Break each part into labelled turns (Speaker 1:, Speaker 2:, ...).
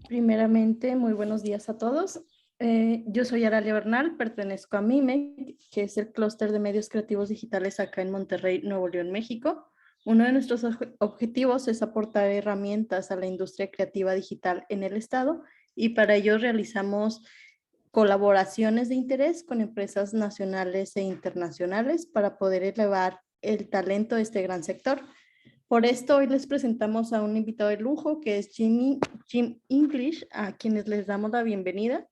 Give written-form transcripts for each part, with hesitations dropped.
Speaker 1: Primeramente, muy buenos días a todos. Yo soy Aralia Bernal, pertenezco a MIME, que es el clúster de medios creativos digitales acá en Monterrey, Nuevo León, México. Uno de nuestros objetivos es aportar herramientas a la industria creativa digital en el estado y para ello realizamos colaboraciones de interés con empresas nacionales e internacionales para poder elevar el talento de este gran sector. Por esto hoy les presentamos a un invitado de lujo que es Jim English, a quienes les damos la bienvenida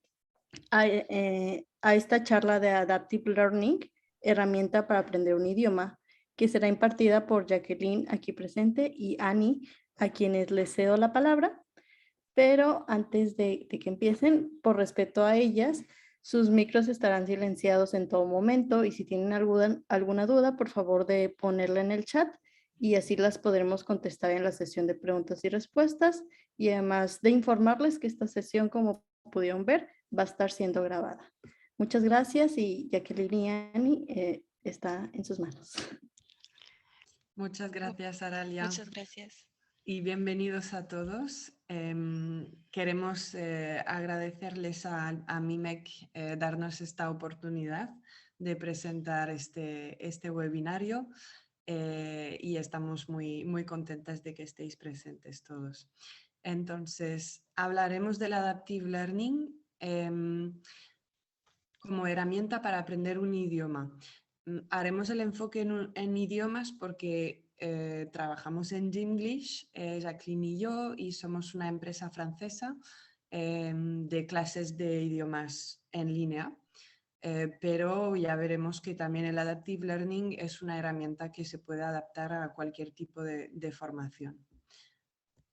Speaker 1: a esta charla de Adaptive Learning, herramienta para aprender un idioma, que será impartida por Jacqueline, aquí presente, y Annie, a quienes les cedo la palabra. Pero antes de que empiecen, por respeto a ellas, sus micros estarán silenciados en todo momento y si tienen alguna duda, por favor de ponerla en el chat y así las podremos contestar en la sesión de preguntas y respuestas. Y además de informarles que esta sesión, como pudieron ver, va a estar siendo grabada. Muchas gracias y Jacqueline y Annie está en sus manos.
Speaker 2: Muchas gracias, Aralia,
Speaker 3: Muchas gracias.
Speaker 2: y bienvenidos a todos. Queremos agradecerles a MIMEC darnos esta oportunidad de presentar este webinario y estamos muy contentas de que estéis presentes todos. Entonces, hablaremos del Adaptive Learning como herramienta para aprender un idioma. Haremos el enfoque en idiomas porque trabajamos en Jinglish, Jacqueline y yo, y somos una empresa francesa de clases de idiomas en línea. Pero ya veremos que también el Adaptive Learning es una herramienta que se puede adaptar a cualquier tipo de formación.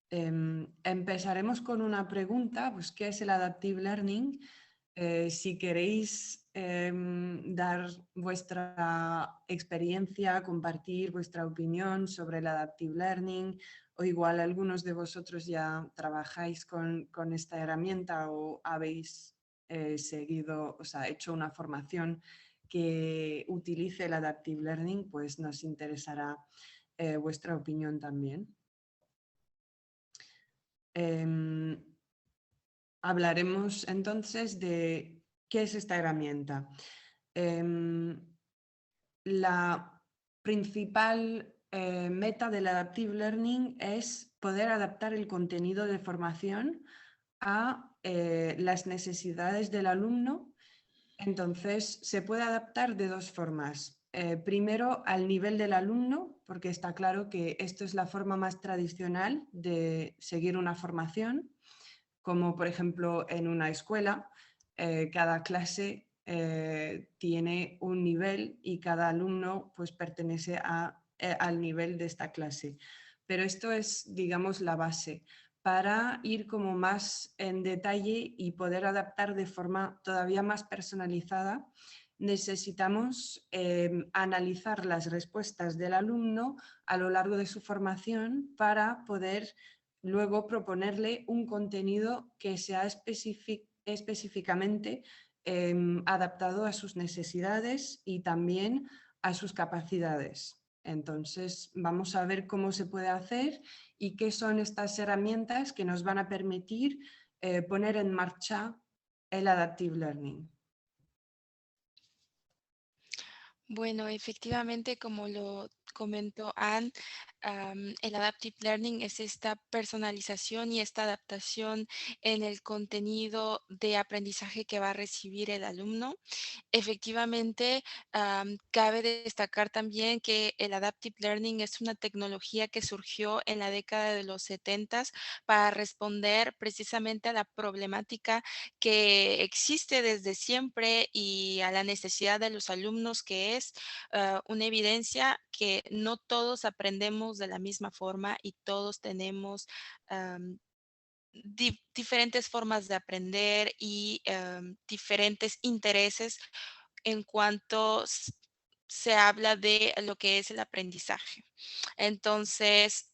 Speaker 2: Empezaremos con una pregunta, pues, ¿qué es el Adaptive Learning? Si queréis dar vuestra experiencia, compartir vuestra opinión sobre el Adaptive Learning, o igual algunos de vosotros ya trabajáis con esta herramienta o habéis seguido, o sea, hecho una formación que utilice el Adaptive Learning, pues nos interesará vuestra opinión también. Hablaremos entonces de qué es esta herramienta. La principal meta del Adaptive Learning es poder adaptar el contenido de formación a las necesidades del alumno. Entonces, se puede adaptar de dos formas. Primero, al nivel del alumno, porque está claro que esto es la forma más tradicional de seguir una formación, como por ejemplo en una escuela, cada clase tiene un nivel y cada alumno pues pertenece al nivel de esta clase. Pero esto es, digamos, la base. Para ir como más en detalle y poder adaptar de forma todavía más personalizada, necesitamos analizar las respuestas del alumno a lo largo de su formación para poder luego proponerle un contenido que sea específicamente adaptado a sus necesidades y también a sus capacidades. Entonces, vamos a ver cómo se puede hacer y qué son estas herramientas que nos van a permitir poner en marcha el Adaptive Learning.
Speaker 3: Bueno, efectivamente, como lo comentó Anne, el Adaptive Learning es esta personalización y esta adaptación en el contenido de aprendizaje que va a recibir el alumno. Efectivamente, cabe destacar también que el Adaptive Learning es una tecnología que surgió en la década de los 70 para responder precisamente a la problemática que existe desde siempre y a la necesidad de los alumnos, que es una evidencia que no todos aprendemos de la misma forma y todos tenemos am, diferentes formas de aprender y diferentes intereses en cuanto se habla de lo que es el aprendizaje. Entonces,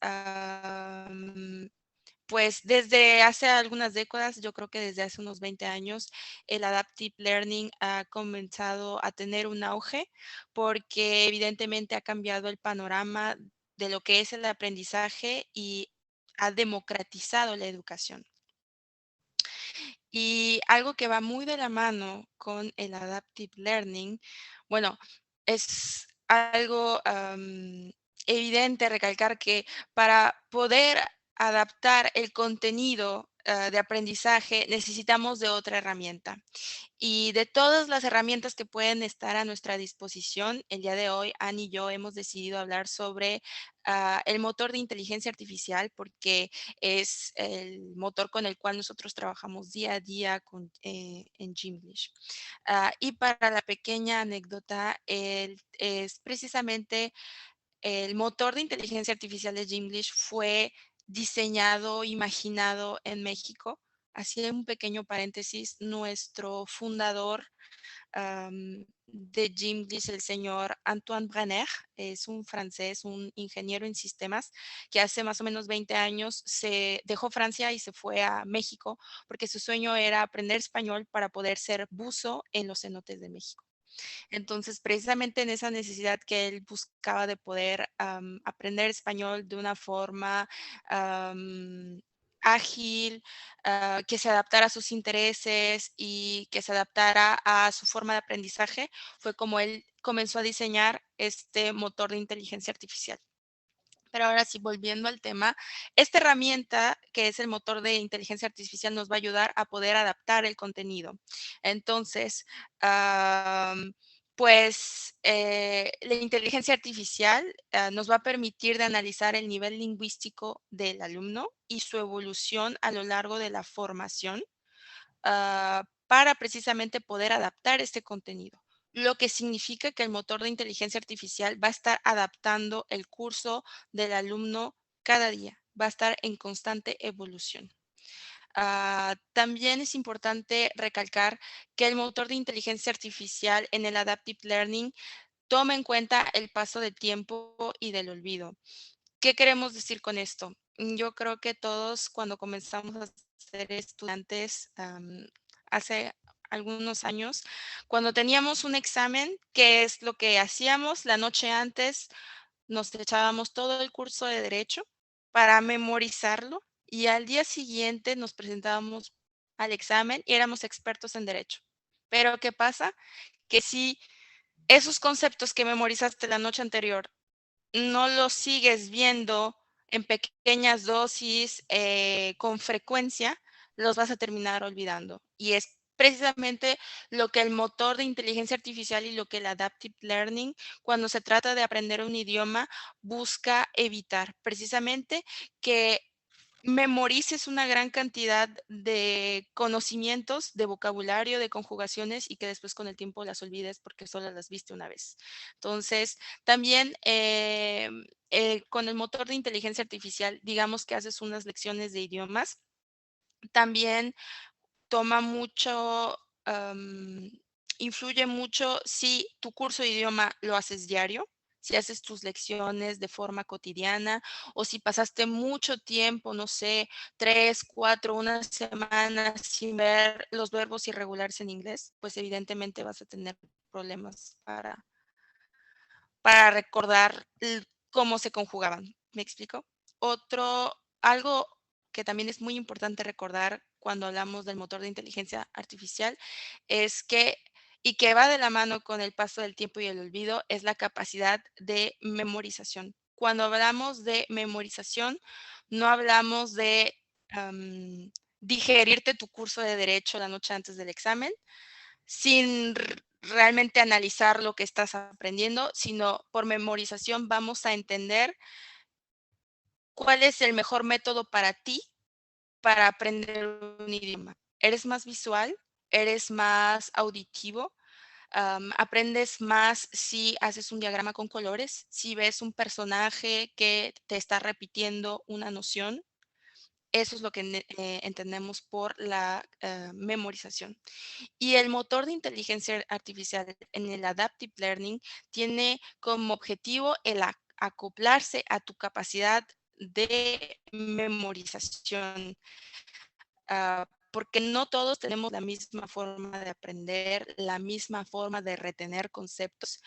Speaker 3: pues desde hace algunas décadas, yo creo que desde hace unos 20 años, el Adaptive Learning ha comenzado a tener un auge porque evidentemente ha cambiado el panorama de lo que es el aprendizaje y ha democratizado la educación. Y algo que va muy de la mano con el adaptive learning, bueno, es algo evidente recalcar que para poder adaptar el contenido de aprendizaje necesitamos de otra herramienta. Y de todas las herramientas que pueden estar a nuestra disposición, el día de hoy, Anne y yo hemos decidido hablar sobre el motor de inteligencia artificial porque es el motor con el cual nosotros trabajamos día a día en Gimlish. Y para la pequeña anécdota, es precisamente el motor de inteligencia artificial de Gimlish fue diseñado, imaginado en México. Así un pequeño paréntesis, nuestro fundador de Gimlish, el señor Antoine Brenner, es un francés, un ingeniero en sistemas, que hace más o menos 20 años se dejó Francia y se fue a México porque su sueño era aprender español para poder ser buzo en los cenotes de México. Entonces, precisamente en esa necesidad que él buscaba de poder aprender español de una forma ágil, que se adaptara a sus intereses y que se adaptara a su forma de aprendizaje, fue como él comenzó a diseñar este motor de inteligencia artificial. Pero ahora sí, volviendo al tema, esta herramienta, que es el motor de inteligencia artificial, nos va a ayudar a poder adaptar el contenido. Entonces, la inteligencia artificial nos va a permitir de analizar el nivel lingüístico del alumno y su evolución a lo largo de la formación para precisamente poder adaptar este contenido. Lo que significa que el motor de inteligencia artificial va a estar adaptando el curso del alumno cada día, va a estar en constante evolución. También es importante recalcar que el motor de inteligencia artificial en el Adaptive Learning toma en cuenta el paso del tiempo y del olvido. ¿Qué queremos decir con esto? Yo creo que todos cuando comenzamos a ser estudiantes hace algunos años, cuando teníamos un examen, ¿qué es lo que hacíamos la noche antes? Nos echábamos todo el curso de derecho para memorizarlo y al día siguiente nos presentábamos al examen y éramos expertos en derecho. Pero ¿qué pasa? Que si esos conceptos que memorizaste la noche anterior no lo sigues viendo en pequeñas dosis con frecuencia, los vas a terminar olvidando. Y es precisamente lo que el motor de inteligencia artificial y lo que el adaptive learning, cuando se trata de aprender un idioma, busca evitar. Precisamente que memorices una gran cantidad de conocimientos, de vocabulario, de conjugaciones y que después con el tiempo las olvides porque solo las viste una vez. Entonces, también con el motor de inteligencia artificial, digamos que haces unas lecciones de idiomas, también toma mucho, influye mucho si tu curso de idioma lo haces diario, si haces tus lecciones de forma cotidiana o si pasaste mucho tiempo, no sé, 3, 4, una semana sin ver los verbos irregulares en inglés, pues evidentemente vas a tener problemas para recordar cómo se conjugaban. ¿Me explico? Algo que también es muy importante recordar cuando hablamos del motor de inteligencia artificial es que va de la mano con el paso del tiempo y el olvido, es la capacidad de memorización. Cuando hablamos de memorización, no hablamos de digerirte tu curso de derecho la noche antes del examen, sin realmente analizar lo que estás aprendiendo, sino por memorización vamos a entender cuál es el mejor método para ti para aprender un idioma. ¿Eres más visual? ¿Eres más auditivo? Aprendes más si haces un diagrama con colores, si ves un personaje que te está repitiendo una noción. Eso es lo que entendemos por la memorización. Y el motor de inteligencia artificial en el Adaptive Learning tiene como objetivo el acoplarse a tu capacidad de memorización porque no todos tenemos la misma forma de aprender, la misma forma de retener conceptos.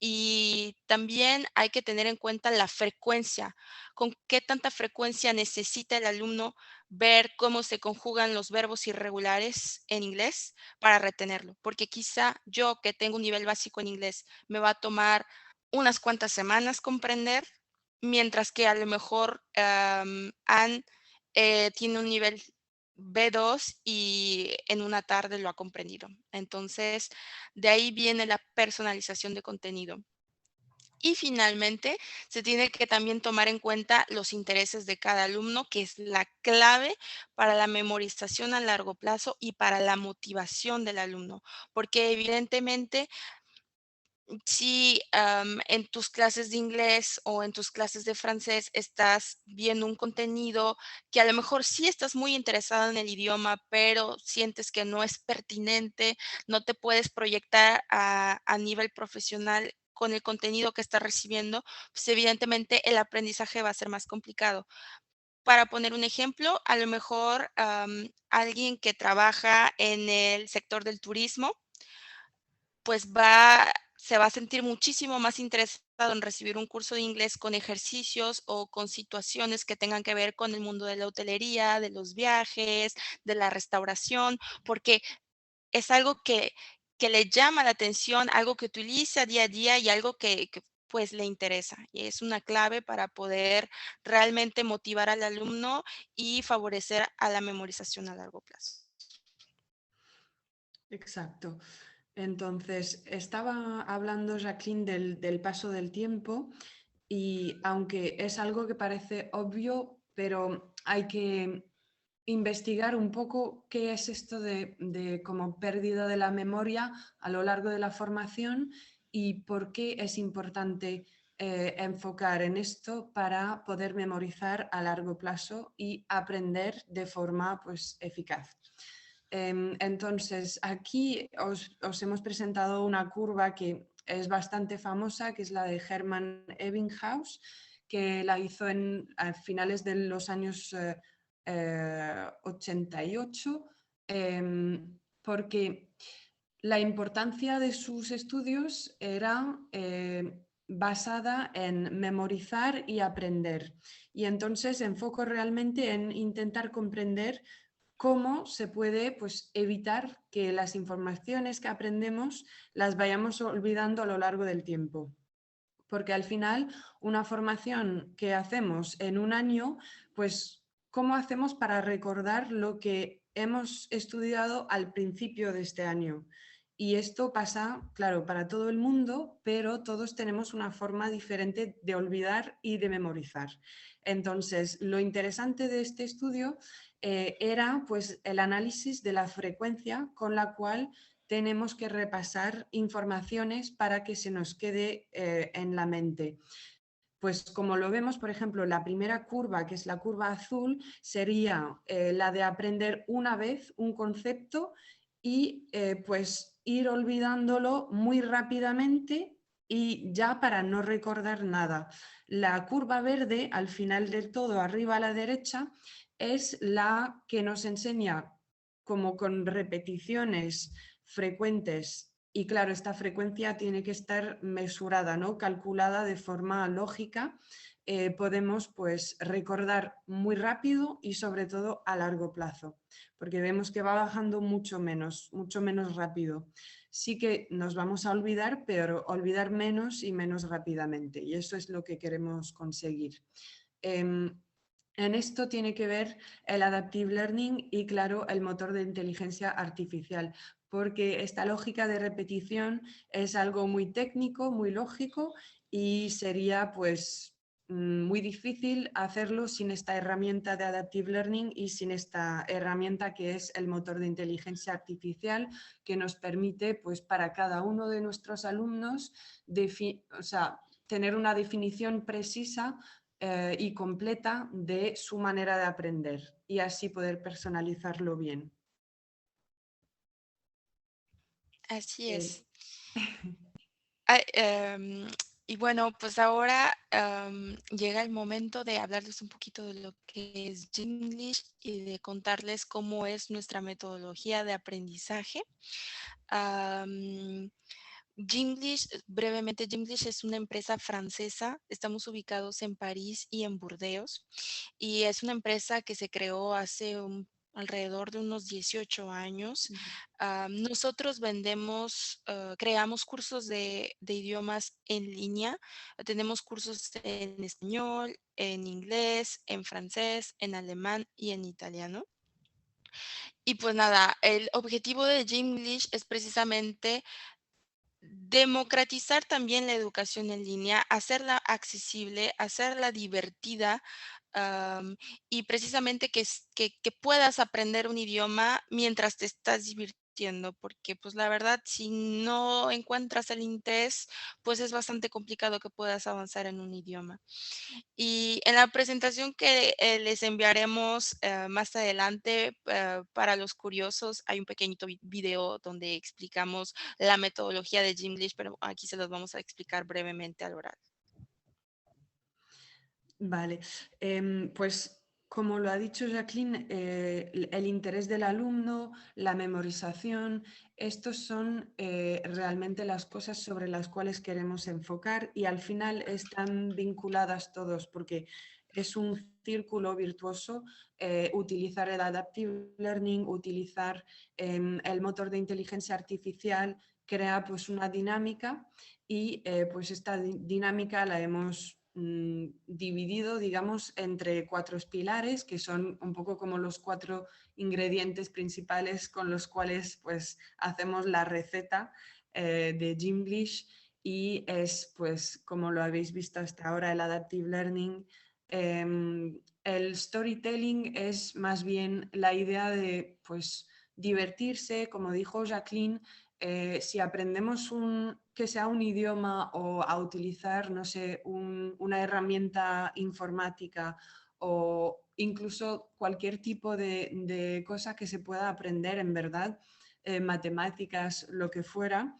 Speaker 3: Y también hay que tener en cuenta la frecuencia, con qué tanta frecuencia necesita el alumno ver cómo se conjugan los verbos irregulares en inglés para retenerlo, porque quizá yo, que tengo un nivel básico en inglés, me va a tomar unas cuantas semanas comprender, mientras que a lo mejor, Anne, tiene un nivel B2 y en una tarde lo ha comprendido. Entonces, de ahí viene la personalización de contenido. Y finalmente, se tiene que también tomar en cuenta los intereses de cada alumno, que es la clave para la memorización a largo plazo y para la motivación del alumno, porque evidentemente si en tus clases de inglés o en tus clases de francés estás viendo un contenido que a lo mejor sí estás muy interesado en el idioma, pero sientes que no es pertinente, no te puedes proyectar a nivel profesional con el contenido que estás recibiendo, pues evidentemente el aprendizaje va a ser más complicado. Para poner un ejemplo, a lo mejor alguien que trabaja en el sector del turismo, pues se va a sentir muchísimo más interesado en recibir un curso de inglés con ejercicios o con situaciones que tengan que ver con el mundo de la hotelería, de los viajes, de la restauración, porque es algo que le llama la atención, algo que utiliza día a día y algo que, pues, le interesa. Y es una clave para poder realmente motivar al alumno y favorecer a la memorización a largo plazo.
Speaker 2: Exacto. Entonces, estaba hablando Jacqueline del paso del tiempo y aunque es algo que parece obvio, pero hay que investigar un poco qué es esto de como pérdida de la memoria a lo largo de la formación y por qué es importante enfocar en esto para poder memorizar a largo plazo y aprender de forma pues, eficaz. Entonces, aquí os hemos presentado una curva que es bastante famosa, que es la de Hermann Ebbinghaus, que la hizo a finales de los años 88, porque la importancia de sus estudios era basada en memorizar y aprender. Y entonces enfoco realmente en intentar comprender cómo se puede pues, evitar que las informaciones que aprendemos las vayamos olvidando a lo largo del tiempo. Porque al final, una formación que hacemos en un año, pues, ¿cómo hacemos para recordar lo que hemos estudiado al principio de este año? Y esto pasa, claro, para todo el mundo, pero todos tenemos una forma diferente de olvidar y de memorizar. Entonces, lo interesante de este estudio era pues, el análisis de la frecuencia con la cual tenemos que repasar informaciones para que se nos quede en la mente. Pues como lo vemos, por ejemplo, la primera curva, que es la curva azul, sería la de aprender una vez un concepto y pues ir olvidándolo muy rápidamente y ya para no recordar nada. La curva verde, al final del todo, arriba a la derecha, es la que nos enseña como con repeticiones frecuentes y claro, esta frecuencia tiene que estar mesurada, ¿no? Calculada de forma lógica. Podemos pues recordar muy rápido y sobre todo a largo plazo, porque vemos que va bajando mucho menos rápido. Sí que nos vamos a olvidar, pero olvidar menos y menos rápidamente, y eso es lo que queremos conseguir. En esto tiene que ver el Adaptive Learning y, claro, el motor de inteligencia artificial, porque esta lógica de repetición es algo muy técnico, muy lógico y sería pues muy difícil hacerlo sin esta herramienta de Adaptive Learning y sin esta herramienta que es el motor de inteligencia artificial que nos permite pues para cada uno de nuestros alumnos tener una definición precisa y completa de su manera de aprender y así poder personalizarlo bien.
Speaker 3: Así
Speaker 2: Eh,
Speaker 3: es. Ah, Y bueno, pues ahora llega el momento de hablarles un poquito de lo que es Gimlish y de contarles cómo es nuestra metodología de aprendizaje. Am, Gimlish, brevemente, Gimlish es una empresa francesa. Estamos ubicados en París y en Burdeos. Y es una empresa que se creó hace alrededor de unos 18 años.
Speaker 2: Ujú.
Speaker 3: Nosotros vendemos, creamos cursos de idiomas en línea. Tenemos cursos en español, en inglés, en francés, en alemán y en italiano. Y pues nada, el objetivo de Gimlish es precisamente democratizar también la educación en línea, hacerla accesible, hacerla divertida, am, y precisamente que puedas aprender un idioma mientras te estás divirtiendo, porque pues la verdad, si no encuentras el interés, pues es bastante complicado que puedas avanzar en un idioma. Y en la presentación que les enviaremos más adelante para los curiosos, hay un pequeñito video donde explicamos la metodología de Gimlish, pero aquí se los vamos a explicar brevemente al oral.
Speaker 2: Vale, pues como lo ha dicho Jacqueline, el interés del alumno, la memorización, estos son realmente las cosas sobre las cuales queremos enfocar y al final están vinculadas todos porque es un círculo virtuoso utilizar el adaptive learning, utilizar el motor de inteligencia artificial, crea pues una dinámica y pues esta dinámica la hemos dividido, digamos, entre 4 pilares, que son un poco como los 4 ingredientes principales con los cuales pues hacemos la receta de Gimlish y es, pues, como lo habéis visto hasta ahora, el Adaptive Learning. El storytelling es más bien la idea de, pues, divertirse, como dijo Jacqueline, si aprendemos que sea un idioma o a utilizar, no sé, una herramienta informática o incluso cualquier tipo de cosa que se pueda aprender en verdad, matemáticas, lo que fuera,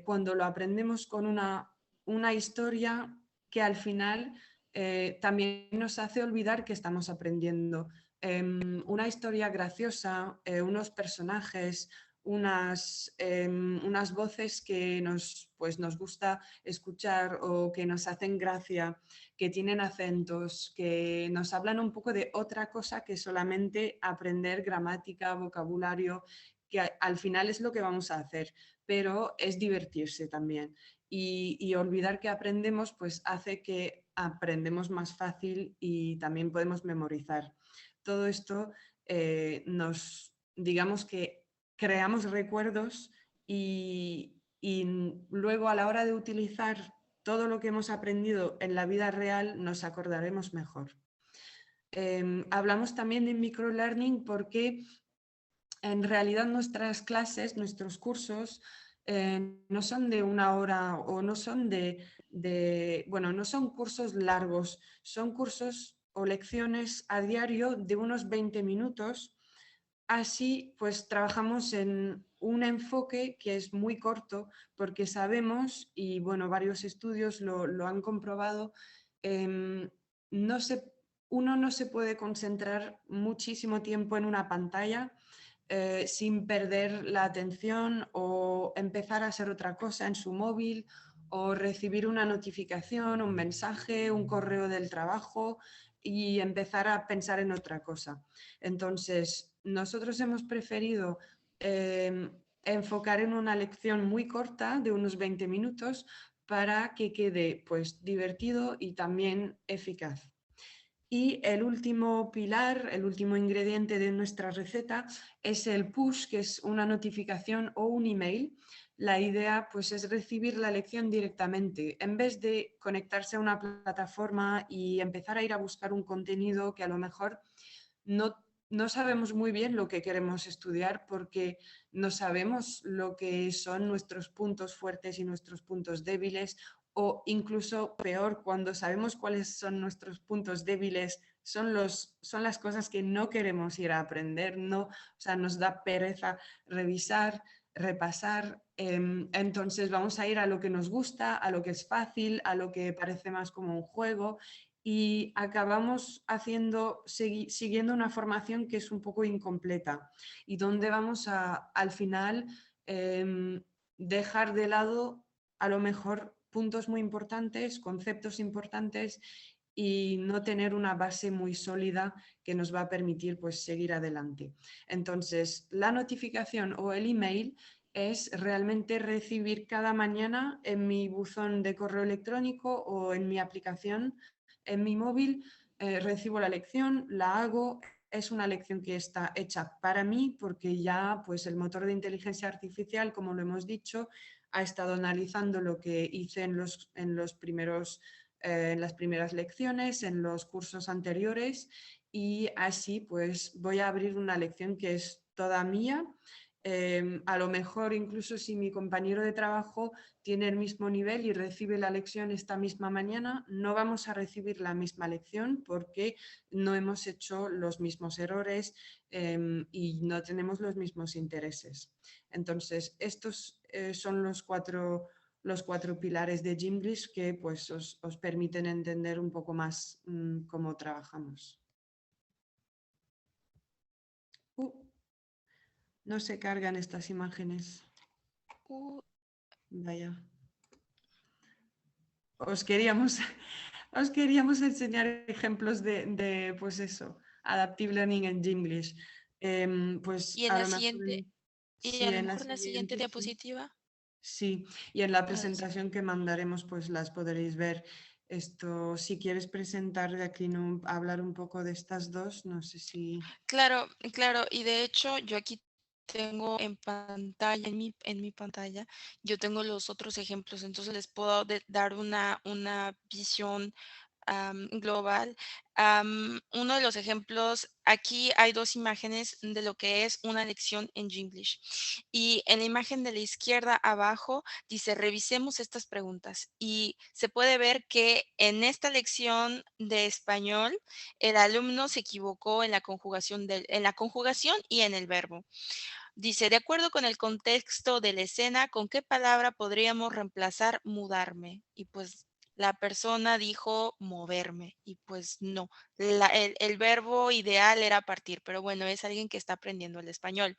Speaker 2: cuando lo aprendemos con una historia que al final también nos hace olvidar que estamos aprendiendo. Una historia graciosa, unos personajes, unas voces que pues nos gusta escuchar o que nos hacen gracia, que tienen acentos, que nos hablan un poco de otra cosa que solamente aprender gramática, vocabulario, que al final es lo que vamos a hacer, pero es divertirse también. Y olvidar que aprendemos, pues hace que aprendemos más fácil y también podemos memorizar. Todo esto digamos que creamos recuerdos y luego a la hora de utilizar todo lo que hemos aprendido en la vida real nos acordaremos mejor. Hablamos también de microlearning porque en realidad nuestras clases, nuestros cursos, no son de una hora o no son bueno, no son cursos largos, son cursos o lecciones a diario de unos 20 minutos. Así, pues trabajamos en un enfoque que es muy corto porque sabemos, y bueno, varios estudios lo han comprobado, em, no se, uno no se puede concentrar muchísimo tiempo en una pantalla sin perder la atención o empezar a hacer otra cosa en su móvil o recibir una notificación, un mensaje, un correo del trabajo y empezar a pensar en otra cosa. Entonces, nosotros hemos preferido enfocar en una lección muy corta de unos 20 minutos para que quede pues divertido y también eficaz. Y el último pilar, el último ingrediente de nuestra receta es el push, que es una notificación o un email. La idea pues es recibir la lección directamente, en vez de conectarse a una plataforma y empezar a ir a buscar un contenido que a lo mejor no sabemos muy bien lo que queremos estudiar porque no sabemos lo que son nuestros puntos fuertes y nuestros puntos débiles o incluso peor, cuando sabemos cuáles son nuestros puntos débiles, son las cosas que no queremos ir a aprender, no, o sea, nos da pereza revisar, repasar. Entonces vamos a ir a lo que nos gusta, a lo que es fácil, a lo que parece más como un juego y acabamos siguiendo una formación que es un poco incompleta y donde vamos a, al final, dejar de lado a lo mejor puntos muy importantes, conceptos importantes y no tener una base muy sólida que nos va a permitir pues seguir adelante. Entonces, la notificación o el email es realmente recibir cada mañana en mi buzón de correo electrónico o en mi aplicación, en mi móvil, recibo la lección, la hago. Es una lección que está hecha para mí porque ya pues el motor de inteligencia artificial, como lo hemos dicho, ha estado analizando lo que hice en los primeros, en las primeras lecciones, en los cursos anteriores y así pues voy a abrir una lección que es toda mía. A lo mejor incluso si mi compañero de trabajo tiene el mismo nivel y recibe la lección esta misma mañana, no vamos a recibir la misma lección porque no hemos hecho los mismos errores y no tenemos los mismos intereses. Entonces, estos son los cuatro pilares de Gimlish que pues, os permiten entender un poco más cómo trabajamos. No se cargan estas imágenes.
Speaker 3: Uh,
Speaker 2: Vaya. Os queríamos, os queríamos enseñar ejemplos de, pues eso, Adaptive Learning en Gimlish. Pues
Speaker 3: y en
Speaker 2: a
Speaker 3: la
Speaker 2: lo mejor,
Speaker 3: siguiente, y
Speaker 2: sí,
Speaker 3: a lo
Speaker 2: en la
Speaker 3: mejor en la siguiente
Speaker 2: siguiente, sí.
Speaker 3: diapositiva.
Speaker 2: Sí, y en la
Speaker 3: Ah, sí.
Speaker 2: presentación que mandaremos, pues las podréis ver. Esto, si quieres presentar de aquí, no, hablar un poco de estas dos, no sé si...
Speaker 3: Claro, claro. Y de hecho, yo aquí tengo en pantalla, en mi pantalla, yo tengo los otros ejemplos, entonces les puedo dar una visión global. Uno de los ejemplos, aquí hay dos imágenes de lo que es una lección en Jinglish. Y en la imagen de la izquierda abajo dice, revisemos estas preguntas. Y se puede ver que en esta lección de español, el alumno se equivocó en la conjugación, en la conjugación y en el verbo. Dice, de acuerdo con el contexto de la escena, ¿con qué palabra podríamos reemplazar mudarme? Y pues la persona dijo moverme y pues no, el verbo ideal era partir, pero bueno, es alguien que está aprendiendo el español.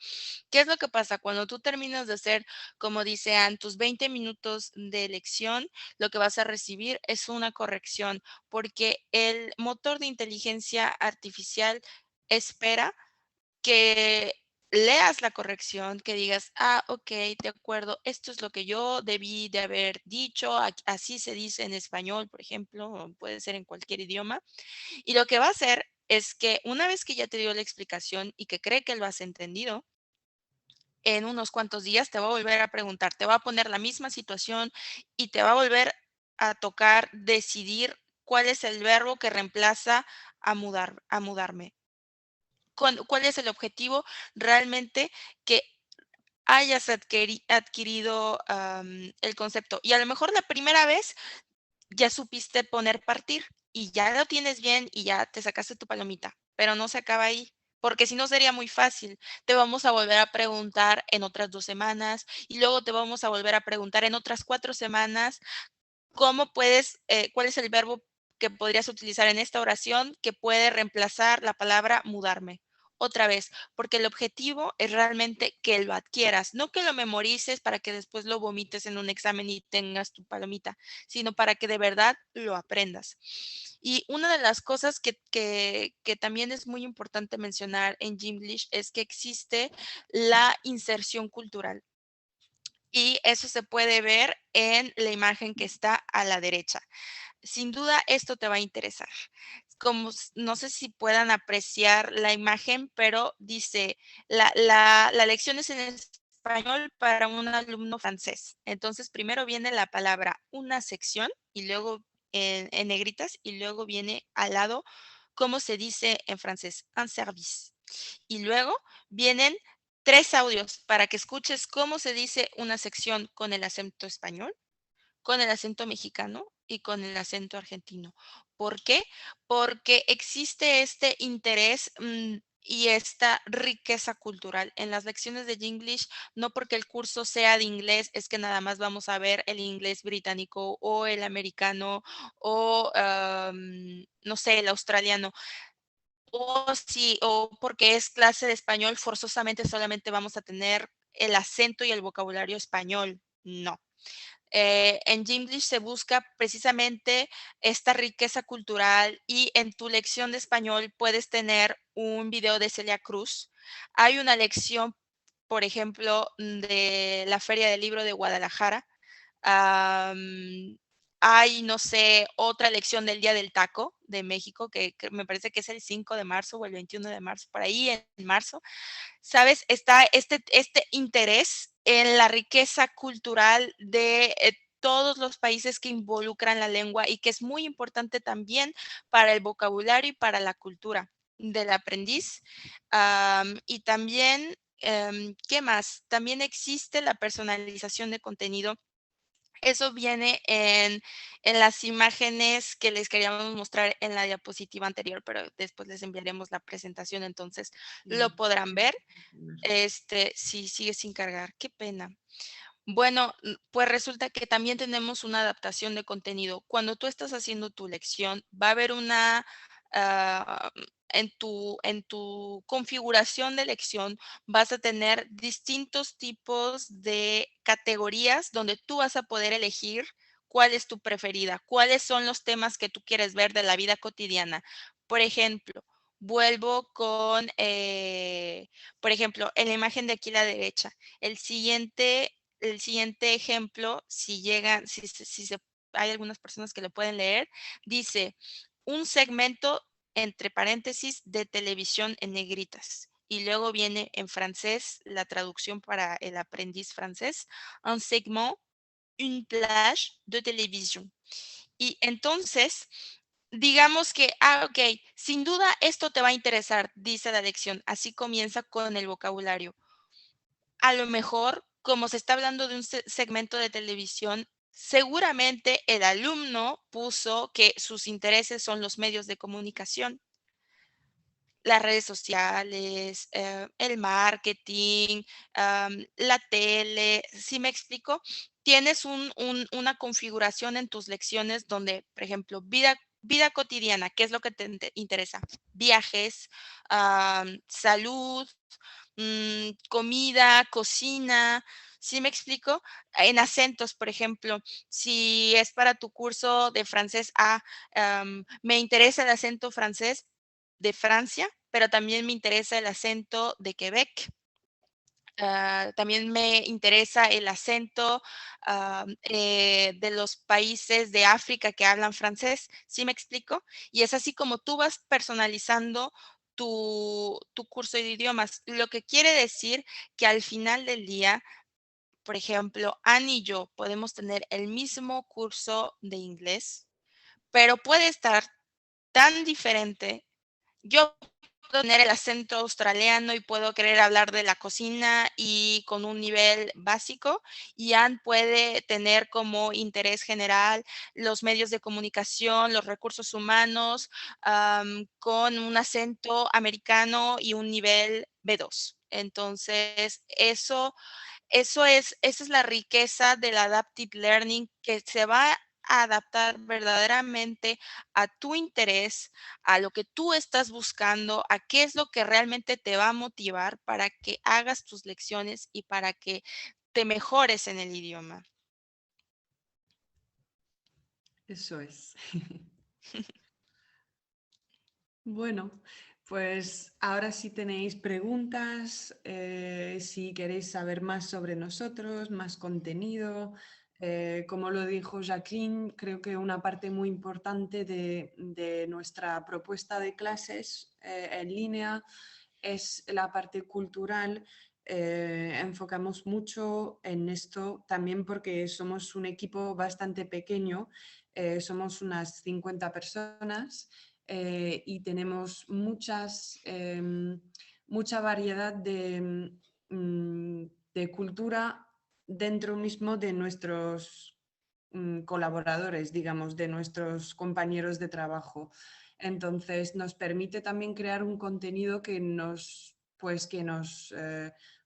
Speaker 3: ¿Qué es lo que pasa? Cuando tú terminas de hacer, como dice Ann, tus 20 minutos de lección, lo que vas a recibir es una corrección, porque el motor de inteligencia artificial espera que leas la corrección, que digas, ah, ok, de acuerdo, esto es lo que yo debí de haber dicho, así se dice en español, por ejemplo, o puede ser en cualquier idioma. Y lo que va a hacer es que una vez que ya te dio la explicación y que cree que lo has entendido, en unos cuantos días te va a volver a preguntar, te va a poner la misma situación y te va a volver a tocar decidir cuál es el verbo que reemplaza a mudarme. ¿Cuál es el objetivo? Realmente que hayas adquirido el concepto. Y a lo mejor la primera vez ya supiste poner partir y ya lo tienes bien y ya te sacaste tu palomita, pero no se acaba ahí. Porque si no sería muy fácil. Te vamos a volver a preguntar en otras 2 semanas y luego te vamos a volver a preguntar en otras 4 semanas cómo puedes, cuál es el verbo que podrías utilizar en esta oración que puede reemplazar la palabra mudarme. Otra vez, porque el objetivo es realmente que lo adquieras, no que lo memorices para que después lo vomites en un examen y tengas tu palomita, sino para que de verdad lo aprendas. Y una de las cosas que también es muy importante mencionar en Gimlish es que existe la inserción cultural. Y eso se puede ver en la imagen que está a la derecha. Sin duda, esto te va a interesar. Como no sé si puedan apreciar la imagen, pero dice, la lección es en español para un alumno francés. Entonces, primero viene la palabra una sección y luego en negritas y luego viene al lado cómo se dice en francés, un service. Y luego vienen 3 audios para que escuches cómo se dice una sección con el acento español, con el acento mexicano y con el acento argentino. ¿Por qué? Porque existe este interés y esta riqueza cultural. En las lecciones de Jinglish, no porque el curso sea de inglés, es que nada más vamos a ver el inglés británico o el americano o, no sé, el australiano. O sí, o porque es clase de español, forzosamente solamente vamos a tener el acento y el vocabulario español. No. En Jinglish se busca precisamente esta riqueza cultural y en tu lección de español puedes tener un video de Celia Cruz. Hay una lección, por ejemplo, de la Feria del Libro de Guadalajara. Am, Hay, no sé, otra lección del Día del Taco de México, que me parece que es el 5 de marzo o el 21 de marzo, por ahí en marzo. ¿Sabes? Está este interés en la riqueza cultural de, todos los países que involucran la lengua y que es muy importante también para el vocabulario y para la cultura del aprendiz. Y también, ¿qué más? También existe la personalización de contenido. Eso viene en las imágenes que les queríamos mostrar en la diapositiva anterior, pero después les enviaremos la presentación, entonces lo
Speaker 2: Sí,
Speaker 3: podrán ver.
Speaker 2: sí.
Speaker 3: Sí, sigue sin cargar, qué pena. Bueno, pues resulta que también tenemos una adaptación de contenido. Cuando tú estás haciendo tu lección, va a haber una, ah, en tu configuración de lección, vas a tener distintos tipos de categorías donde tú vas a poder elegir cuál es tu preferida, cuáles son los temas que tú quieres ver de la vida cotidiana. Por ejemplo, vuelvo con, por ejemplo, en la imagen de aquí a la derecha, el siguiente ejemplo, si llegan, hay algunas personas que lo pueden leer, dice un segmento entre paréntesis de televisión en negritas. Y luego viene en francés la traducción para el aprendiz francés, un segment, une plage de télévision. Y entonces, digamos que, ok, sin duda esto te va a interesar, dice la lección. Así comienza con el vocabulario. A lo mejor, como se está hablando de un segmento de televisión, seguramente el alumno puso que sus intereses son los medios de comunicación, las redes sociales, el marketing, la tele. ¿Sí me explico? Tienes una configuración en tus lecciones donde, por ejemplo, vida cotidiana, ¿qué es lo que te interesa? Viajes, salud, comida, cocina, ¿sí me explico? En acentos, por ejemplo, si es para tu curso de francés, me interesa el acento francés de Francia, pero también me interesa el acento de Quebec. También me interesa el acento de los países de África que hablan francés, ¿sí me explico? Y es así como tú vas personalizando tu curso de idiomas, lo que quiere decir que al final del día, por ejemplo, Anne y yo podemos tener el mismo curso de inglés, pero puede estar tan diferente. Yo puedo tener el acento australiano y puedo querer hablar de la cocina y con un nivel básico, y Ann puede tener como interés general los medios de comunicación, los recursos humanos, con un acento americano y un nivel B2. Entonces, esa es la riqueza del adaptive learning, que se va a adaptar verdaderamente a tu interés, a lo que tú estás buscando, a qué es lo que realmente te va a motivar para que hagas tus lecciones y para que te mejores en el idioma.
Speaker 2: Eso es. Bueno, pues ahora si tenéis preguntas, si queréis saber más sobre nosotros, más contenido, como lo dijo Jacqueline, creo que una parte muy importante de nuestra propuesta de clases en línea es la parte cultural. Enfocamos mucho en esto también porque somos un equipo bastante pequeño, somos unas 50 personas y tenemos mucha variedad de cultura dentro mismo de nuestros colaboradores, digamos, de nuestros compañeros de trabajo. Entonces nos permite también crear un contenido que nos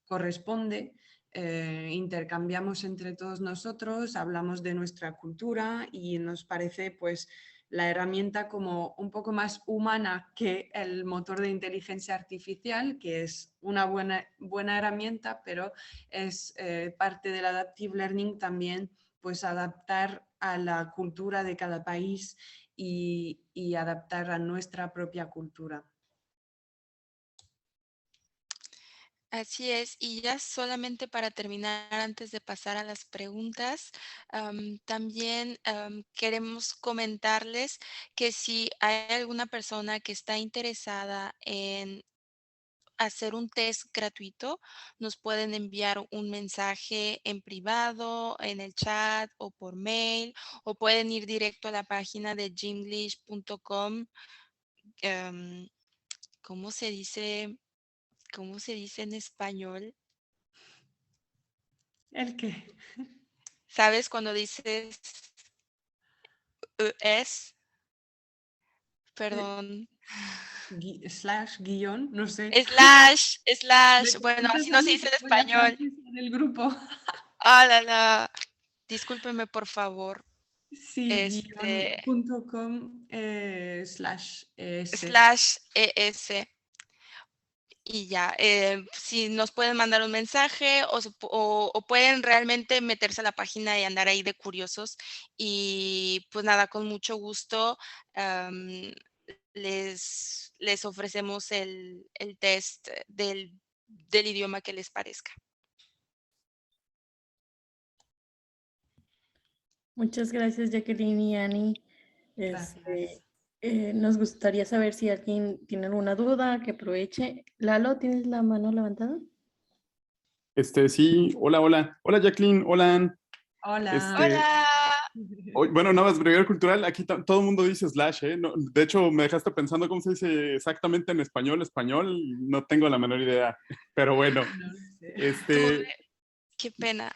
Speaker 2: corresponde. Intercambiamos entre todos nosotros, hablamos de nuestra cultura y nos parece pues la herramienta como un poco más humana que el motor de inteligencia artificial, que es una buena herramienta, pero es parte del Adaptive Learning también pues adaptar a la cultura de cada país y adaptar a nuestra propia cultura.
Speaker 3: Así es, y ya solamente para terminar, antes de pasar a las preguntas, también queremos comentarles que si hay alguna persona que está interesada en hacer un test gratuito, nos pueden enviar un mensaje en privado, en el chat o por mail, o pueden ir directo a la página de gymglish.com. em, ¿Cómo se dice? ¿Cómo se dice en español?
Speaker 2: ¿El qué?
Speaker 3: ¿Sabes cuando dices es?
Speaker 2: Eh,
Speaker 3: Perdón.
Speaker 2: Slash, guión, no sé.
Speaker 3: Slash, bueno,
Speaker 2: Entonces
Speaker 3: así no se
Speaker 2: también
Speaker 3: dice en
Speaker 2: soy la
Speaker 3: español.
Speaker 2: francesa del grupo.
Speaker 3: Ah, discúlpeme, por favor.
Speaker 2: Sí,
Speaker 3: Este,
Speaker 2: guión.com slash es.
Speaker 3: /es. Y ya, si nos pueden mandar un mensaje o pueden realmente meterse a la página y andar ahí de curiosos. Y pues nada, con mucho gusto les ofrecemos el test del idioma que les parezca.
Speaker 1: Muchas gracias, Jacqueline y Annie.
Speaker 2: Gracias.
Speaker 1: Nos gustaría saber si alguien tiene alguna duda, que aproveche. Lalo, ¿tienes la mano levantada?
Speaker 4: Sí, hola, hola. Hola, Jacqueline, hola, Ann.
Speaker 2: Hola.
Speaker 3: Hola.
Speaker 4: Bueno, nada más, breviario cultural, aquí todo el mundo dice slash, ¿eh? No, de hecho, me dejaste pensando cómo se dice exactamente en español, no tengo la menor idea, pero bueno,
Speaker 2: No sé.
Speaker 3: Qué pena.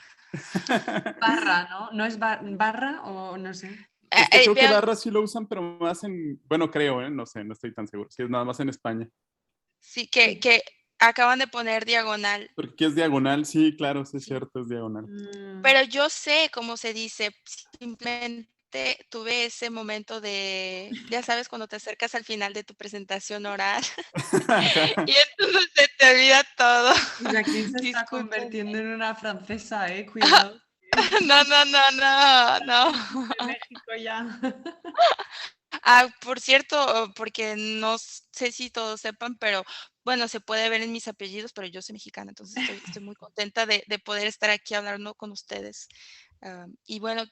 Speaker 2: Barra, ¿no? ¿No es barra o no sé?
Speaker 4: Creo que
Speaker 3: Vean,
Speaker 4: barra sí lo usan, pero más bueno, creo, ¿eh? No sé, no estoy tan seguro, sí es nada más en España.
Speaker 3: sí, que acaban de poner diagonal.
Speaker 4: Porque aquí es diagonal, sí, claro, sí es
Speaker 3: Sí.
Speaker 4: cierto, es diagonal.
Speaker 3: Pero yo sé cómo se dice, simplemente tuve ese momento de, ya sabes, cuando te acercas al final de tu presentación oral y entonces se te olvida todo.
Speaker 2: Jacqueline se está
Speaker 3: Discúlpenme.
Speaker 2: convirtiendo en una francesa, cuidado.
Speaker 3: No, no, no, no, no.
Speaker 2: De México ya.
Speaker 3: Por cierto, porque no sé si todos sepan, pero bueno, se puede ver en mis apellidos, pero yo soy mexicana, entonces estoy muy contenta de poder estar aquí hablando con ustedes. Y bueno,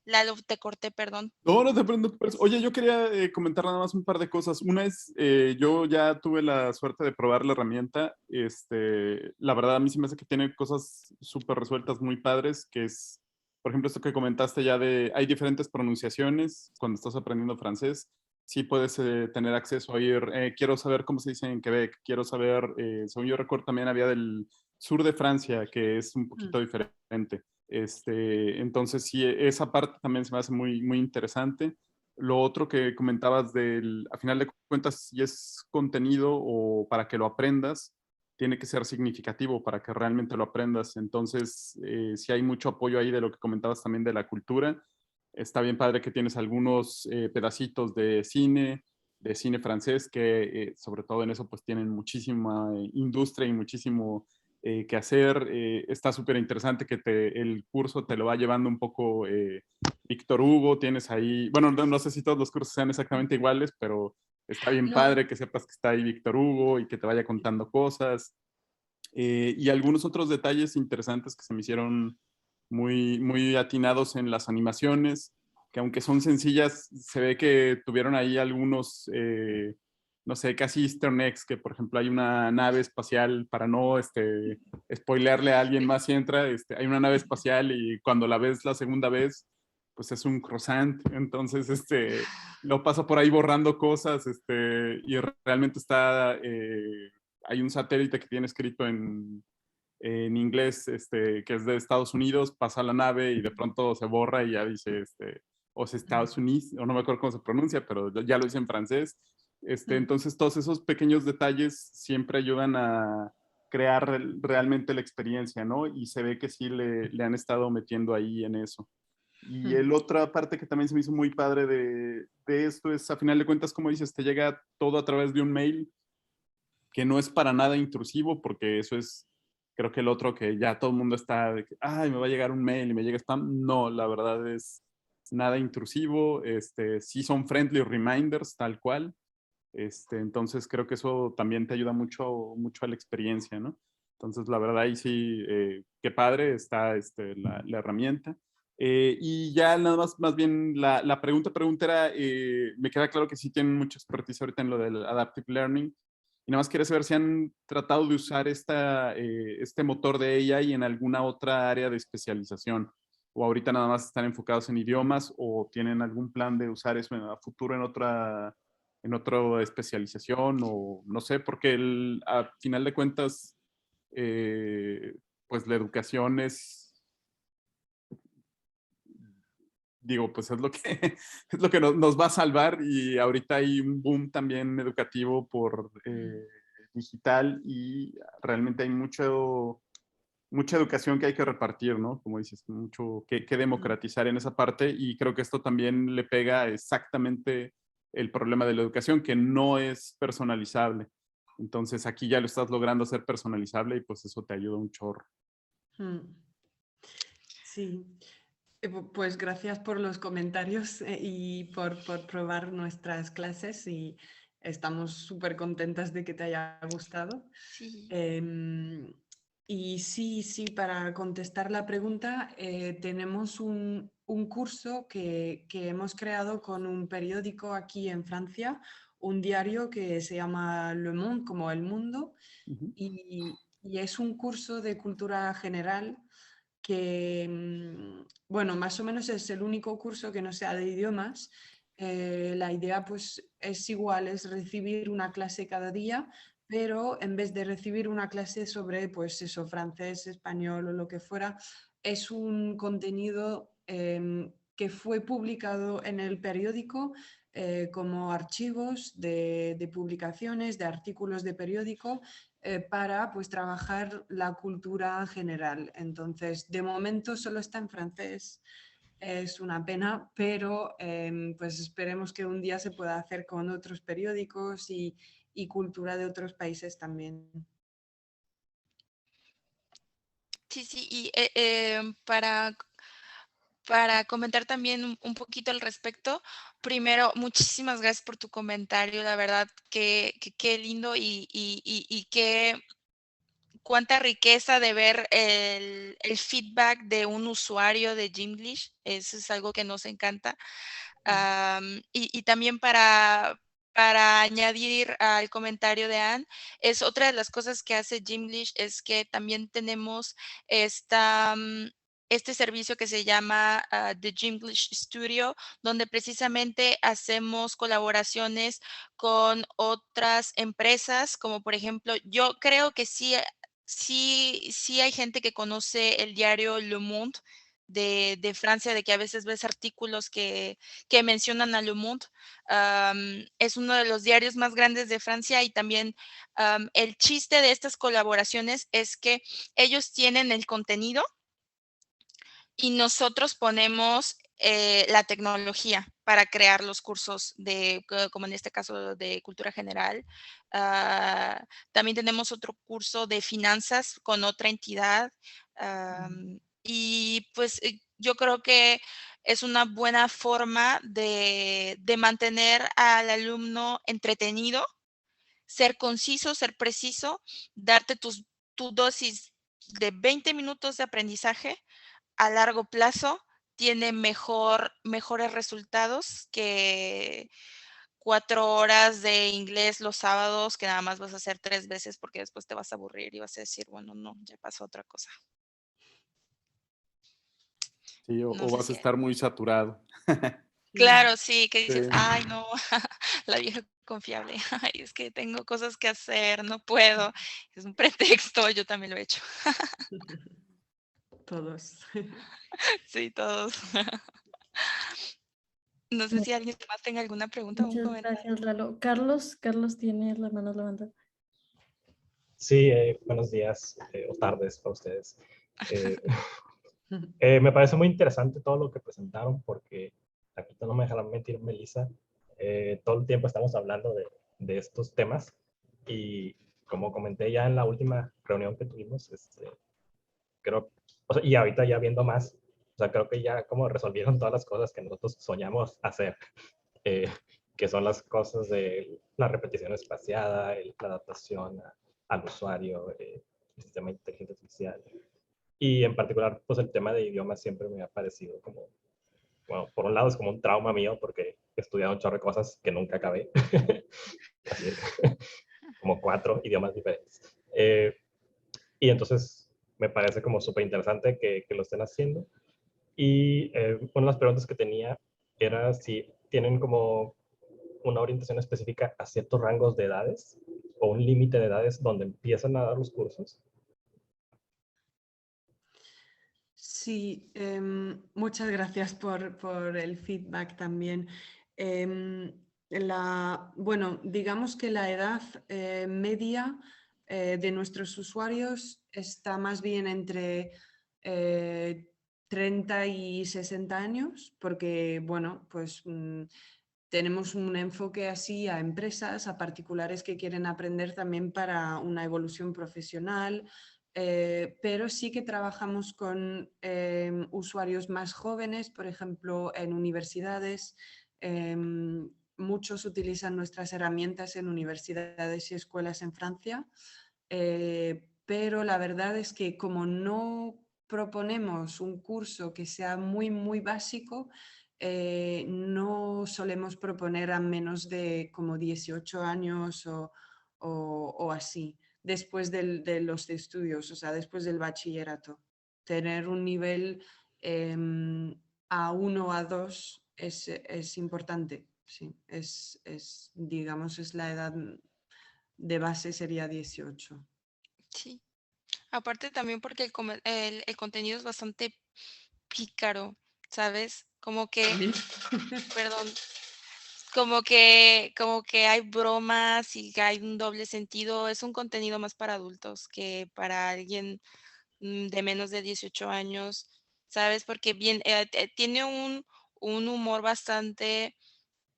Speaker 3: Lalo, te corté, perdón.
Speaker 4: No, no te preocupes. Oye, yo quería comentar nada más un par de cosas. Una es, yo ya tuve la suerte de probar la herramienta. La verdad, a mí se me hace que tiene cosas súper resueltas, muy padres, que es, por ejemplo, esto que comentaste ya hay diferentes pronunciaciones cuando estás aprendiendo francés. Sí puedes tener acceso a ir, quiero saber cómo se dice en Quebec, quiero saber, según yo recuerdo también había del sur de Francia, que es un poquito diferente. Entonces, sí, esa parte también se me hace muy, muy interesante. Lo otro que comentabas a final de cuentas, si es contenido o para que lo aprendas, tiene que ser significativo para que realmente lo aprendas. Entonces, si hay mucho apoyo ahí de lo que comentabas también de la cultura. Está bien padre que tienes algunos pedacitos de cine francés, que sobre todo en eso pues tienen muchísima industria y muchísimo que hacer. Está súper interesante que el curso te lo va llevando un poco Víctor Hugo. Tienes ahí, bueno, no sé si todos los cursos sean exactamente iguales, pero está bien
Speaker 2: No,
Speaker 4: padre que sepas que está ahí Víctor Hugo y que te vaya contando cosas. Y algunos otros detalles interesantes que se me hicieron muy, muy atinados en las animaciones, que aunque son sencillas, se ve que tuvieron ahí algunos, no sé, casi easter eggs, que por ejemplo hay una nave espacial, para no spoilearle a alguien más si entra, hay una nave espacial y cuando la ves la segunda vez, pues es un croissant, entonces lo pasa por ahí borrando cosas, y realmente hay un satélite que tiene escrito en inglés, que es de Estados Unidos, pasa la nave y de pronto se borra y ya dice, o es Estados Unidos, o no me acuerdo cómo se pronuncia, pero ya lo dice en francés. Entonces, todos esos pequeños detalles siempre ayudan a crear realmente la experiencia, ¿no? Y se ve que sí le han estado metiendo ahí en eso. Y el otra parte que también se me hizo muy padre de esto es, a final de cuentas, como dices, te llega todo a través de un mail que no es para nada intrusivo, porque eso es, creo que el otro que ya todo el mundo está de que, ay, me va a llegar un mail y me llega spam. No, la verdad es nada intrusivo. Sí son friendly reminders, tal cual. Entonces creo que eso también te ayuda mucho, mucho a la experiencia, ¿no? Entonces, la verdad, ahí sí, qué padre está la herramienta. Y ya nada más bien la pregunta era, me queda claro que sí tienen mucha expertise ahorita en lo del Adaptive Learning. Y nada más quería saber si han tratado de usar este motor de AI en alguna otra área de especialización. O ahorita nada más están enfocados en idiomas o tienen algún plan de usar eso a futuro en otra especialización o no sé, porque a final de cuentas, eh, pues la educación es, digo, pues es lo que, es lo que nos va a salvar y ahorita hay un boom también educativo por digital y realmente hay mucha educación que hay que repartir, ¿no? Como dices, mucho que democratizar en esa parte y creo que esto también le pega exactamente el problema de la educación, que no es personalizable. Entonces aquí ya lo estás logrando hacer personalizable y pues eso te ayuda un chorro.
Speaker 2: Sí, pues gracias por los comentarios y por probar nuestras clases y estamos súper contentas de que te haya gustado.
Speaker 3: Sí.
Speaker 2: Y sí, para contestar la pregunta, tenemos un curso que hemos creado con un periódico aquí en Francia, un diario que se llama Le Monde, como El Mundo, y es un curso de cultura general que, bueno, más o menos es el único curso que no sea de idiomas. La idea pues es igual, es recibir una clase cada día, pero en vez de recibir una clase sobre pues eso, francés, español o lo que fuera, es un contenido que fue publicado en el periódico como archivos de publicaciones, de artículos de periódico para pues trabajar la cultura general. Entonces, de momento solo está en francés. Es una pena, pero pues esperemos que un día se pueda hacer con otros periódicos y cultura de otros países también.
Speaker 3: Sí, sí, y para comentar también un poquito al respecto, primero, muchísimas gracias por tu comentario, la verdad que qué lindo y qué cuánta riqueza de ver el feedback de un usuario de Gimlish, eso es algo que nos encanta. Y también para añadir al comentario de Anne, es otra de las cosas que hace Gimlish es que también tenemos este servicio que se llama The Gimlish Studio, donde precisamente hacemos colaboraciones con otras empresas, como por ejemplo, yo creo que sí hay gente que conoce el diario Le Monde de Francia, de que a veces ves artículos que mencionan a Le Monde. Es uno de los diarios más grandes de Francia y también el chiste de estas colaboraciones es que ellos tienen el contenido y nosotros ponemos la tecnología para crear los cursos como en este caso de cultura general. También tenemos otro curso de finanzas con otra entidad. Y pues yo creo que es una buena forma de mantener al alumno entretenido, ser conciso, ser preciso, darte tu dosis de 20 minutos de aprendizaje a largo plazo tiene mejores resultados que 4 horas de inglés los sábados, que nada más vas a hacer 3 veces, porque después te vas a aburrir y vas a decir: "Bueno, no, ya pasó otra cosa".
Speaker 4: Sí,
Speaker 3: No
Speaker 4: o
Speaker 3: sé
Speaker 4: vas a
Speaker 3: si
Speaker 4: estar muy saturado.
Speaker 3: claro, sí, que dices:
Speaker 4: Sí.
Speaker 3: "Ay, no, la vieja confiable. Ay, es que tengo cosas que hacer, no puedo". Es un pretexto, yo también lo he hecho.
Speaker 2: Todos.
Speaker 3: Sí, todos. No sé si alguien más tenga alguna pregunta o un
Speaker 1: Muchas
Speaker 3: comentario.
Speaker 1: gracias, Lalo. Carlos tiene la mano levantada.
Speaker 5: Sí, buenos días o tardes para ustedes. Me parece muy interesante todo lo que presentaron porque aquí no me dejarán mentir, Melissa. Todo el tiempo estamos hablando de estos temas y como comenté ya en la última reunión que tuvimos, creo, o sea, y ahorita ya viendo más, o sea, creo que ya como resolvieron todas las cosas que nosotros soñamos hacer, eh, que son las cosas de la repetición espaciada, la adaptación al usuario, el sistema de inteligencia artificial. Y en particular, pues el tema de idiomas siempre me ha parecido como, bueno, por un lado es como un trauma mío porque he estudiado un chorro de cosas que nunca acabé, así, como 4 idiomas diferentes. Y entonces me parece como súper interesante que lo estén haciendo. Y una de las preguntas que tenía era si tienen como una orientación específica a ciertos rangos de edades o un límite de edades donde empiezan a dar los cursos.
Speaker 2: Sí, muchas gracias por el feedback también. Bueno, digamos que la edad media de nuestros usuarios está más bien entre 30 y 60 años, porque, bueno, pues tenemos un enfoque así a empresas, a particulares que quieren aprender también para una evolución profesional, pero sí que trabajamos con usuarios más jóvenes, por ejemplo, en universidades. Muchos utilizan nuestras herramientas en universidades y escuelas en Francia, pero la verdad es que como no proponemos un curso que sea muy, muy básico, no solemos proponer a menos de como 18 años o así, después de los estudios, o sea, después del bachillerato. Tener un nivel A1 o A2 es importante, sí, digamos, es la edad de base sería 18.
Speaker 3: Sí. Aparte también porque el contenido es bastante pícaro, ¿sabes? Como que,
Speaker 2: Sí.
Speaker 3: perdón, como que hay bromas y que hay un doble sentido. Es un contenido más para adultos que para alguien de menos de 18 años, ¿sabes? Porque bien, tiene un humor bastante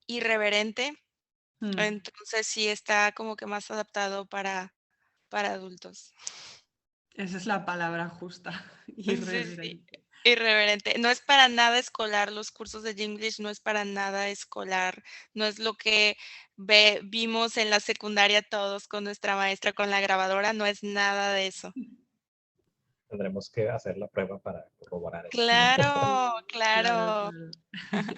Speaker 3: irreverente,
Speaker 2: Mm.
Speaker 3: entonces sí está como que más adaptado para adultos.
Speaker 2: Esa es la palabra justa,
Speaker 3: Sí, sí,
Speaker 2: irreverente.
Speaker 3: irreverente. No es para nada escolar, los cursos de Jinglish no es para nada escolar, no es lo que vimos en la secundaria todos con nuestra maestra con la grabadora, no es nada de eso.
Speaker 5: Tendremos que hacer la prueba para corroborar eso.
Speaker 3: Claro,
Speaker 2: Claro,
Speaker 3: claro.
Speaker 2: claro.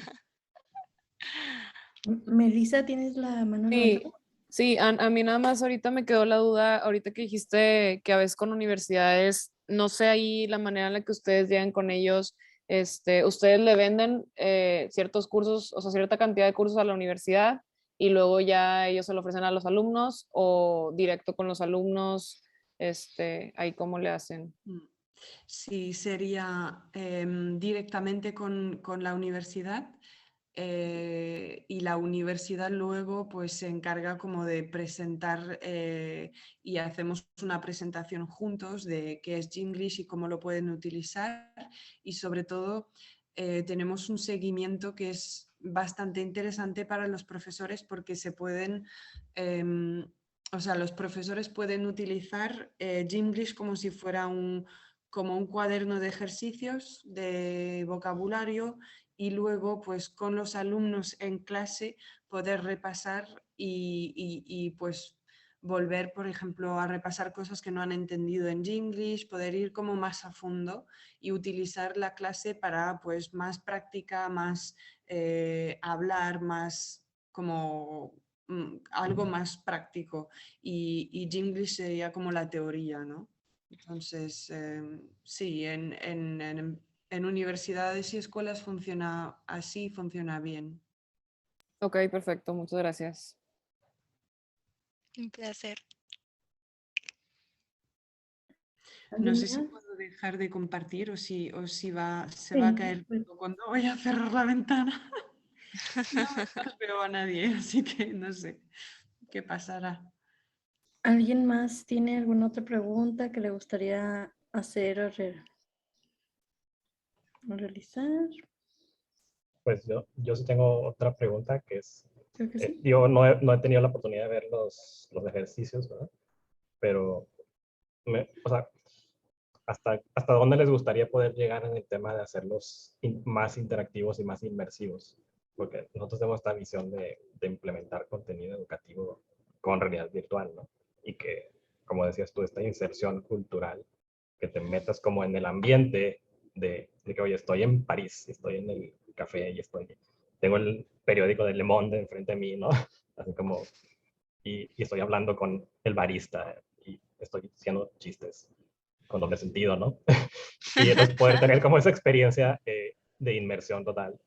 Speaker 1: Melissa, ¿tienes la mano levantada?
Speaker 6: Sí, sí, a mí nada más ahorita me quedó la duda, ahorita que dijiste que a veces con universidades, no sé ahí la manera en la que ustedes llegan con ellos, ustedes le venden ciertos cursos, o sea, cierta cantidad de cursos a la universidad y luego ya ellos se lo ofrecen a los alumnos o directo con los alumnos, ahí cómo le hacen.
Speaker 2: Sí, sería directamente con la universidad, y la universidad luego pues se encarga como de presentar, y hacemos una presentación juntos de qué es Jinglish y cómo lo pueden utilizar, y sobre todo tenemos un seguimiento que es bastante interesante para los profesores porque se pueden... o sea, los profesores pueden utilizar Jinglish como si fuera como un cuaderno de ejercicios de vocabulario, y luego pues con los alumnos en clase poder repasar y pues volver, por ejemplo, a repasar cosas que no han entendido en Jinglish, poder ir como más a fondo y utilizar la clase para pues más práctica, más hablar, más como algo más práctico, y Jinglish sería como la teoría, ¿no? Entonces, sí, en universidades y escuelas funciona así, funciona bien.
Speaker 6: Ok, perfecto, muchas gracias.
Speaker 3: Un placer.
Speaker 2: No
Speaker 1: ¿Alguien
Speaker 2: sé si
Speaker 1: más?
Speaker 2: puedo dejar de compartir o si se va a
Speaker 1: Sí,
Speaker 2: caer
Speaker 1: pues,
Speaker 2: todo cuando voy a cerrar la ventana. No veo a nadie, así que no sé qué pasará.
Speaker 1: ¿Alguien más tiene alguna otra pregunta que le gustaría hacer o realizar?
Speaker 5: Pues yo sí tengo otra pregunta que es,
Speaker 1: Creo que sí.
Speaker 5: yo no he tenido la oportunidad de ver los ejercicios, ¿verdad? Pero, o sea, ¿hasta dónde les gustaría poder llegar en el tema de hacerlos más interactivos y más inmersivos? Porque nosotros tenemos esta visión de implementar contenido educativo con realidad virtual, ¿no? Y que, como decías tú, esta inserción cultural, que te metas como en el ambiente de que, oye, estoy en París, estoy en el café y tengo el periódico de Le Monde enfrente de mí, ¿no? Así como, y estoy hablando con el barista y estoy haciendo chistes con doble sentido, ¿no? Y entonces poder tener como esa experiencia de inmersión total.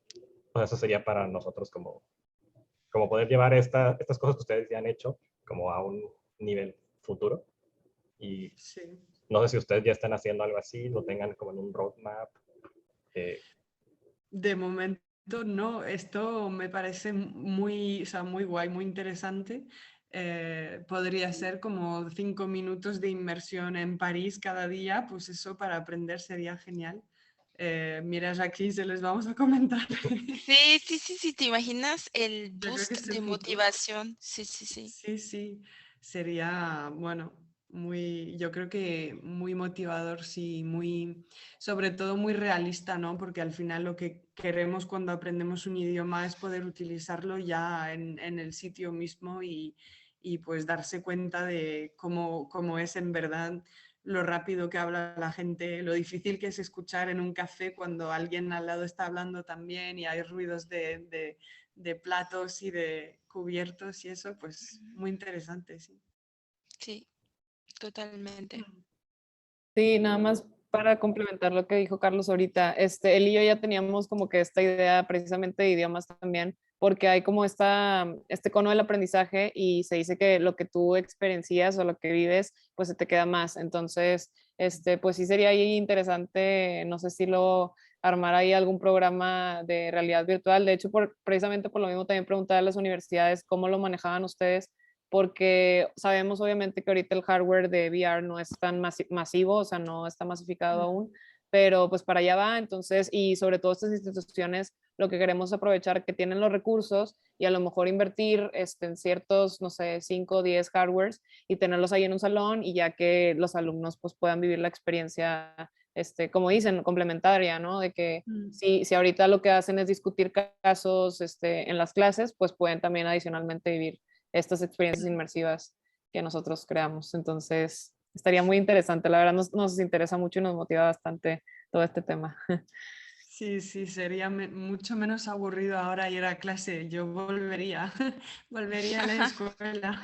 Speaker 5: Pues eso sería para nosotros como poder llevar estas cosas que ustedes ya han hecho como a un nivel futuro. Y
Speaker 2: Sí.
Speaker 5: no sé si ustedes ya están haciendo algo así, lo tengan como en un roadmap.
Speaker 2: De momento no, esto me parece muy, o sea, muy guay, muy interesante. Podría ser como 5 minutos de inmersión en París cada día, pues eso para aprender sería genial. Mira, aquí se les vamos a comentar.
Speaker 3: Sí, sí, sí, sí, ¿te imaginas el
Speaker 2: Yo creo que
Speaker 3: boost
Speaker 2: es el
Speaker 3: de
Speaker 2: futuro.
Speaker 3: motivación? Sí, sí, sí.
Speaker 2: Sí, sí, sería, bueno, muy, yo creo que muy motivador, sí, muy, sobre todo muy realista, ¿no? Porque al final lo que queremos cuando aprendemos un idioma es poder utilizarlo ya en el sitio mismo y pues darse cuenta de cómo es en verdad lo rápido que habla la gente, lo difícil que es escuchar en un café cuando alguien al lado está hablando también y hay ruidos de platos y de cubiertos y eso, pues muy interesante, sí.
Speaker 3: Sí, totalmente.
Speaker 6: Sí, nada más para complementar lo que dijo Carlos ahorita, él y yo ya teníamos como que esta idea precisamente de idiomas también, porque hay como este cono del aprendizaje y se dice que lo que tú experiencias o lo que vives, pues se te queda más. Entonces, pues sí sería ahí interesante, no sé si lo armar ahí algún programa de realidad virtual. De hecho, precisamente por lo mismo también preguntar a las universidades cómo lo manejaban ustedes porque sabemos obviamente que ahorita el hardware de VR no es tan masivo, o sea, no está masificado aún, pero pues para allá va, entonces, y sobre todo estas instituciones, lo que queremos es aprovechar que tienen los recursos y a lo mejor invertir en ciertos, no sé, 5 o 10 hardwares y tenerlos ahí en un salón y ya que los alumnos pues puedan vivir la experiencia, como dicen, complementaria, ¿no? De que si ahorita lo que hacen es discutir casos en las clases, pues pueden también adicionalmente vivir estas experiencias inmersivas que nosotros creamos. Entonces, estaría muy interesante. La verdad nos interesa mucho y nos motiva bastante todo este tema.
Speaker 2: Sí, sí, sería mucho menos aburrido ahora ir a clase. Yo volvería, volvería a la escuela.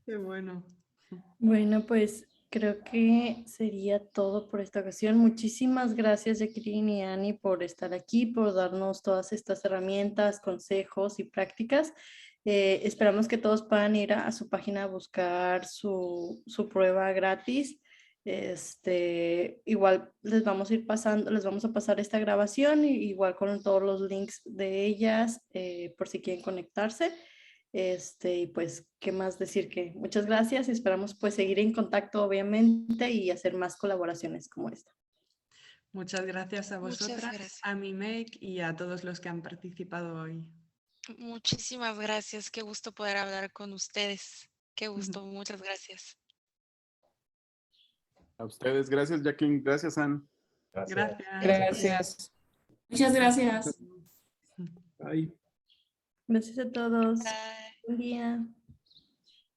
Speaker 2: Qué bueno.
Speaker 1: Bueno, pues creo que sería todo por esta ocasión. Muchísimas gracias, Jacqueline y Annie, por estar aquí, por darnos todas estas herramientas, consejos y prácticas. Esperamos que todos puedan ir a su página a buscar su prueba gratis. Igual les vamos a ir pasando, les vamos a pasar esta grabación, igual con todos los links de ellas, por si quieren conectarse. Y pues, ¿qué más decir? Que muchas gracias y esperamos pues seguir en contacto, obviamente, y hacer más colaboraciones como esta.
Speaker 2: Muchas gracias a
Speaker 3: Muchas
Speaker 2: vosotras,
Speaker 3: gracias.
Speaker 2: a mi Meg y a todos los que han participado hoy.
Speaker 3: Muchísimas gracias. Qué gusto poder hablar con ustedes. Qué gusto. Muchas gracias.
Speaker 4: A ustedes, gracias Jacqueline, gracias Ann.
Speaker 5: Gracias.
Speaker 6: Gracias.
Speaker 7: Muchas gracias.
Speaker 4: Bye.
Speaker 1: Gracias a todos.
Speaker 3: Bye.
Speaker 1: Buen día.